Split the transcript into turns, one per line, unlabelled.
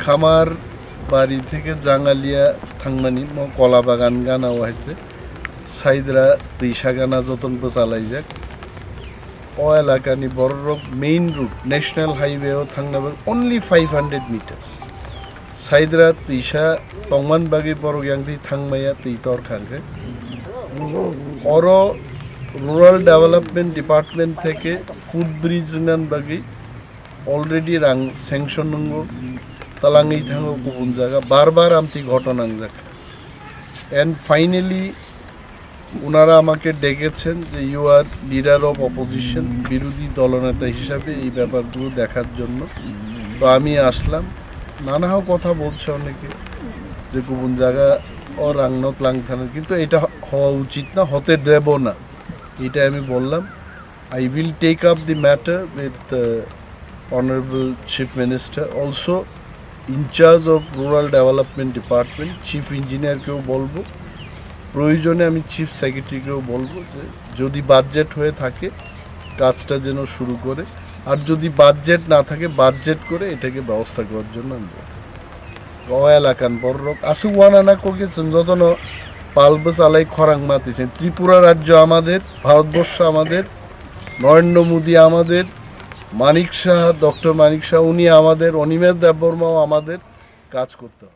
খামার বাড়ি থেকে জাঙ্গালিয়া থাংমানি কলা বাগান গানা হয়েছে সাইদরা দিশা গানা যতন চালাই যাক ও এলাকানি বড় মেইন রুট ন্যাশনাল হাইওয়েও থাকবে অনলি 500 মিটার্স সাইদরা দিশা তংমানবাগি বড় গ্যাংদি থাংমাইয়া তৈতর খাঙ্গে অর রুরাল ডেভেলপমেন্ট ডিপার্টমেন্ট থেকে ফুড ব্রিজ বাগি অলরেডি রাং স্যাংশন নঙ্গো তালাঙ্গি থাঙ্গো গুবুন জায়গা বারবার আমতি ঘটনা জায়গা অ্যান্ড ফাইনালি ওনারা আমাকে ডেকেছেন যে you are leader of opposition বিরোধী দলনেতা হিসাবে এই ব্যাপারগুলো দেখার জন্য তো আমি আসলাম নানাও কথা বলছে অনেকে যে গুবুন জায়গা ও রাংনত লাংথানের কিন্তু এটা হওয়া উচিত না হতে দেব না এটা আমি বললাম I will take up the matter with Honorable Chief Minister, also in charge of Rural Development Department, Chief Engineer কেও বলবো প্রয়োজনে আমি চিফ সেক্রেটারিকেও বলবো যে যদি বাজেট হয়ে থাকে কাজটা যেন শুরু করে আর যদি বাজেট না থাকে বাজেট করে এটাকে ব্যবস্থা করার জন্য আমি বলবো এলাকান বড় আসু ওয়ানানা কোকে যতন পালব চালাই খরাং মাতিছেন ত্রিপুরা রাজ্য আমাদের ভারতবর্ষ আমাদের নরেন্দ্র মোদী আমাদের মানিক শাহ ডক্টর মানিক শাহ উনি আমাদের অনিমেষ দেববর্মাও আমাদের কাজ করতে হবে।